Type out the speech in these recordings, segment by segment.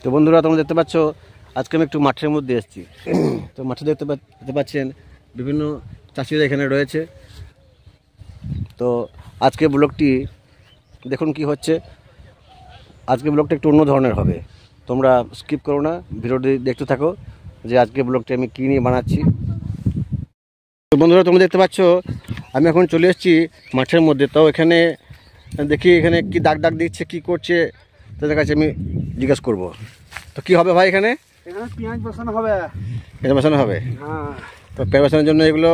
তো বন্ধুরা তোমরা দেখতে পাচ্ছ আজকে আমি একটু মাঠের মধ্যে এসেছি। তো মাঠে দেখতে পাচ্ছেন বিভিন্ন চাষিরা এখানে রয়েছে। তো আজকে ব্লগটি দেখুন কি হচ্ছে। আজকে ব্লগটা একটু অন্য ধরনের হবে, তোমরা স্কিপ করো না, ভিডিওটি দেখতে থাকো যে আজকে ব্লগটি আমি কী নিয়ে বানাচ্ছি। তো বন্ধুরা তোমরা দেখতে পাচ্ছ আমি এখন চলে এসেছি মাঠের মধ্যে। তো এখানে দেখি এখানে কি দাগ দাগ দিচ্ছে, কি করছে, তাদের কাছে আমি জিজ্ঞেস করব। তো কি হবে ভাই এখানে? এখানে পেঁয়াজ বসানো হবে। পেঁয়াজ বসানো হবে? হ্যাঁ। তো পেঁয়াজ বসানোর জন্য এগুলো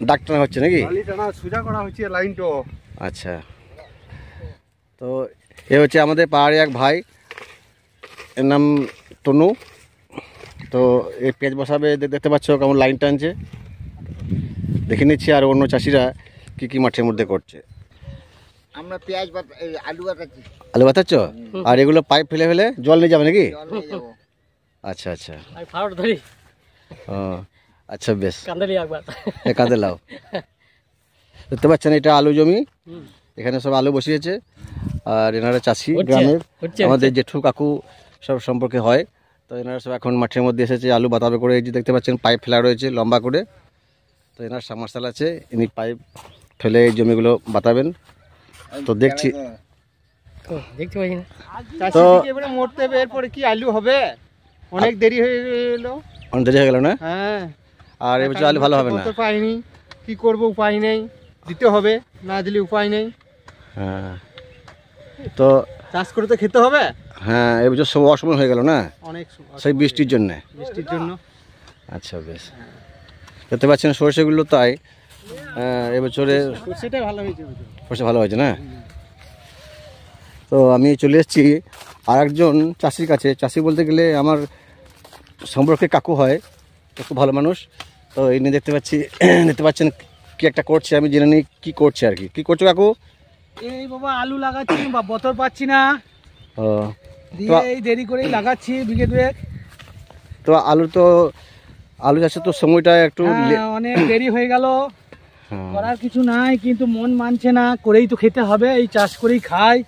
দাগ টানা হচ্ছে নাকি? টানা সোজা করা হচ্ছে লাইনটা। আচ্ছা, তো এ হচ্ছে আমাদের পাহাড়ি এক ভাই, এর নাম তনু। তো এই পেঁয়াজ বসাবে, দেখতে পাচ্ছ কেমন লাইন টানছে, দেখে নিচ্ছি। আর অন্য চাষিরা কি কি মাঠের মধ্যে করছে। আমরা পেঁয়াজ আলু বাতাচ্ছি। আলু বাতাচ্ছ? আর এগুলো পাইপ ফেলে ফেলে জল নিয়ে যাবে নাকি? আচ্ছা আচ্ছা, ও আচ্ছা, বেশ কাঁদে লাও। দেখতে পাচ্ছেন এটা আলু জমি, এখানে সব আলু বসিয়েছে। আর এনারা চাষি, গ্রামের আমাদের জেঠু কাকু সব সম্পর্কে হয়। তো এনারা সব এখন মাঠের মধ্যে এসেছে আলু বাতাবে করে। এই যে দেখতে পাচ্ছেন পাইপ ফেলা রয়েছে লম্বা করে। তো এনার সাবমার্শাল আছে, ইনি পাইপ ফেলে এই জমিগুলো বাতাবেন। তো দেখছি তো মরতে হবে। এরপরে কি আলু হবে? অনেক দেরি হয়ে গেল। অনেক দেরি হয়ে গেল না? হ্যাঁ। আর এই বছর আলু ভালো হবে না। পাইনি, কি করব, উপায় নেই, দিতে হবে, না দিলে উপায় নেই। হ্যাঁ, তো চাষ করে তো খেতে হবে। হ্যাঁ, এই বছর সব অসময় হয়ে গেল না, অনেক সেই বৃষ্টির জন্য। আচ্ছা, বেশ। দেখতে পাচ্ছেন সরষেগুলো তাই এবছরে সরষেটা ভালো হয়েছে। সরষে ভালো হয়েছে না? তো আমি চলে এসেছি আর একজন চাষির কাছে। চাষি বলতে গেলে আমার সম্পর্কে কাকু হয়, খুব ভালো মানুষ। তো ইনি দেখতে পাচ্ছেন কি একটা করছে, আমি জেনে নিই কি করছে আর কি। কি করছো কাকু? এই বাবা আলু লাগাচ্ছি, বা বতর পাচ্ছি না, ও এই দেরি করে লাগাচ্ছি বিঘে দুয়েক। তো আলু চাষের তো সময়টা একটু অনেক দেরি হয়ে গেল। করার কিছু নাই, কিন্তু মন মানছে না, করেই তো খেতে হবে, এই চাষ করেই খাই।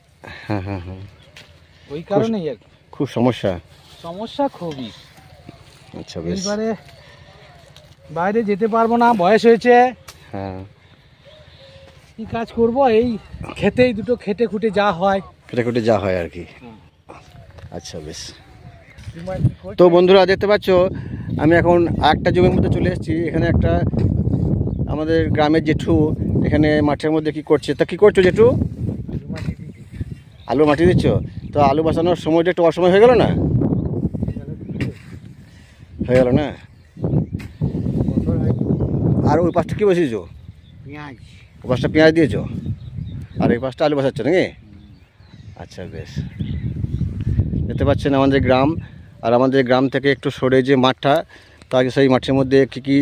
হ্যাঁ হ্যাঁ হ্যাঁ, ওই কারণেই খুব সমস্যা খুবই। আচ্ছা, বেশ। এবারে বাইরে যেতে পারবো না, বয়স হয়েছে। হ্যাঁ, কি কাজ করব, এই খেতেই দুটো খেটে খুটে যা হয় আর কি। আচ্ছা, বেশ। তো বন্ধুরা দেখতে পাচ্ছ আমি এখন একটা জমির মধ্যে চলে এসেছি। এখানে একটা আমাদের গ্রামের জেঠু এখানে মাঠের মধ্যে কি করছে। তা কি করছো জেঠু? আলু মাটি দিচ্ছ? তো আলু বসানোর সময়টা একটু অসময় হয়ে গেল না? আর ওই পাশটা কি বসিয়েছো? পেঁয়াজ। ওই পাশটা পেঁয়াজ দিয়েছো, আর এই পাশটা আলু বসাচ্ছ নাকি? আচ্ছা, বেশ। দেখতে পাচ্ছেন আমাদের গ্রাম, আর আমাদের গ্রাম থেকে একটু সরে যে মাঠটা, তাকে সেই মাঠের মধ্যে কী কী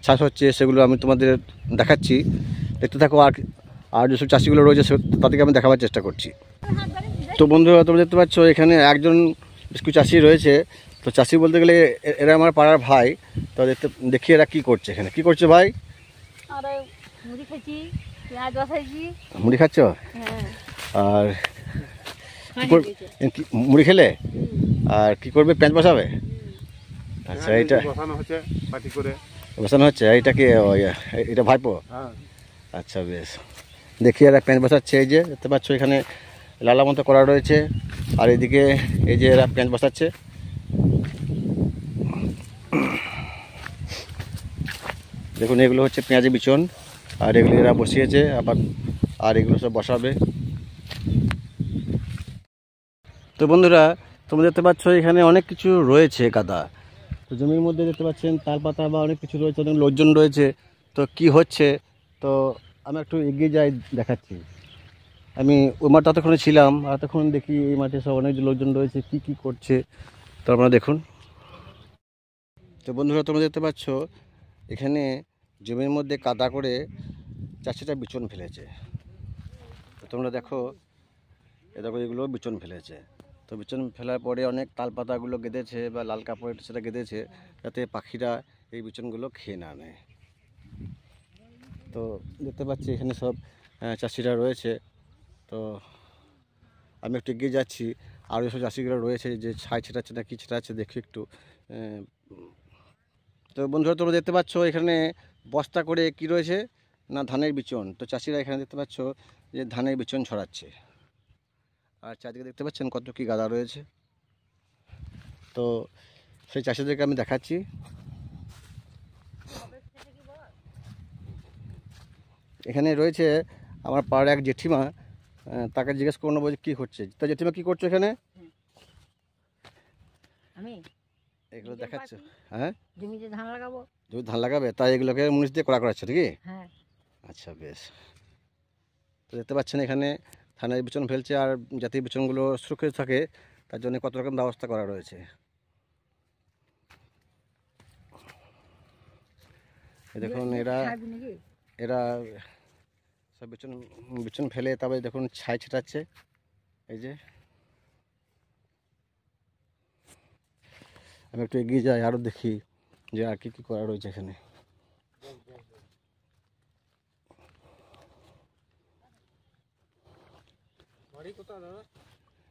চাষ হচ্ছে সেগুলো আমি তোমাদের দেখাচ্ছি, দেখতে থাকো। আর যেসব চাষিগুলো রয়েছে তাদেরকে আমি দেখাবার চেষ্টা করছি। তো বন্ধুরা তোমরা দেখতে পাচ্ছ এখানে একজন কিছু চাষি রয়েছে। তো চাষি বলতে গেলে এরা আমার পাড়ার ভাই। তো দেখি এরা কী করছে। এখানে কী করছে ভাই? মুড়ি খাচ্ছ? আর মুড়ি খেলে আর কি করবে? পেঁয়াজ বসাবে? আচ্ছা, এইটা বসানো হচ্ছে। এইটা কি এটা ভাইপো? আচ্ছা, বেশ। দেখি এরা পেঁয়াজ বসাচ্ছে। এই যে দেখতে পাচ্ছ এখানে লালা মতো করা রয়েছে, আর এদিকে এই যে এরা পেঁয়াজ বসাচ্ছে। দেখুন এগুলো হচ্ছে পেঁয়াজের বিচন, আর এগুলো এরা বসিয়েছে আবার, আর এগুলো সব বসাবে। তো বন্ধুরা তোমরা দেখতে পাচ্ছ এখানে অনেক কিছু রয়েছে গাদা। তো জমির মধ্যে দেখতে পাচ্ছেন তাল পাতা বা অনেক কিছু রয়েছে, অনেক লোকজন রয়েছে। তো কি হচ্ছে, তো আমি একটু এগিয়ে যাই, দেখাচ্ছি। আমি ওই মাঠে ততক্ষণে ছিলাম, আর তখন দেখি এই মাঠে সব অনেক লোকজন রয়েছে, কি কি করছে তো আপনারা দেখুন। তো বন্ধুরা তোমরা দেখতে পাচ্ছ এখানে জমির মধ্যে কাদা করে চাষিটা বিচন ফেলেছে। তো তোমরা দেখো এগুলো বিচন ফেলেছে। তো বিচন ফেলার পরে অনেক তাল পাতাগুলো গেঁথেছে বা লাল কাপড় সেটা গেঁথেছে, যাতে পাখিরা এই বিচনগুলো খেয়ে না নেয়। তো দেখতে পাচ্ছি এখানে সব চাষিরা রয়েছে। তো আমি একটু এগিয়ে যাচ্ছি, আরও যেসব চাষিগুলো রয়েছে যে ছাই ছেটাচ্ছে না কি ছেটাচ্ছে দেখি একটু। তো বন্ধুরা তোমরা দেখতে পাচ্ছ এখানে বস্তা করে কি রয়েছে না ধানের বিচন। তো চাষিরা এখানে দেখতে পাচ্ছ যে ধানের বিচন ছড়াচ্ছে। আর চারদিকে দেখতে পাচ্ছেন কত কি গাদা রয়েছে। তো সেই চাষিদেরকে আমি দেখাচ্ছি। এখানে রয়েছে আমার পাড়ার এক জেঠিমা, তাকে জিজ্ঞেস করবো বলছে কী হচ্ছে। তা জেঠিমা কী করছো এখানে? আমি এগুলো দেখাচ্ছ? হ্যাঁ, জমিতে ধান লাগাবো। যদি ধান লাগাবে তাই এগুলোকে মুনিশ দিয়ে করা করাচ্ছে নাকি? হ্যাঁ। আচ্ছা বেশ। তো দেখতে পাচ্ছেন এখানে ধানের বিচন ফেলছে, আর যাতে বিচনগুলো সুরক্ষিত থাকে তার জন্য কত রকম ব্যবস্থা করা রয়েছে। দেখুন এরা সব বিচন ফেলে তারপরে দেখুন ছাই ছেটাচ্ছে। এই যে আমি একটু এগিয়ে যাই আরও দেখি যে আর কি করা রয়েছে এখানে।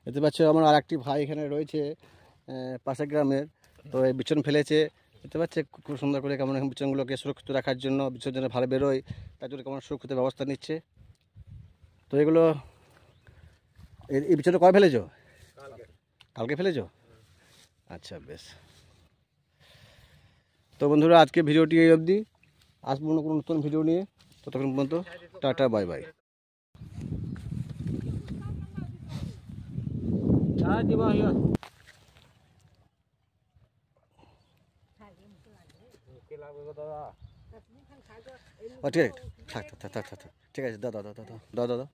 দেখতে পাচ্ছ আমার আর একটি ভাই এখানে রয়েছে পাশের গ্রামের। তো এই বিচন ফেলেছে, দেখতে পাচ্ছে খুব সুন্দর করে কেমন এখন বিচনগুলোকে সুরক্ষিত রাখার জন্য, বিচন যেন ভালো বেরোয় তার জন্য কেমন সুরক্ষিত ব্যবস্থা নিচ্ছে। তো এগুলো এই বিচনটা কবে ফেলেছো? কালকে ফেলেছো? আচ্ছা বেশ। তো বন্ধুরা আজকে ভিডিওটি এই অবধি, আসবো না কোনো নতুন ভিডিও নিয়ে। ততক্ষণ পর্যন্ত টাটা বাই বাই। ঠিক আছে, থাক থাক থাক থাক, ঠিক আছে, দাদা দাদা দাদা দাদা দাদা।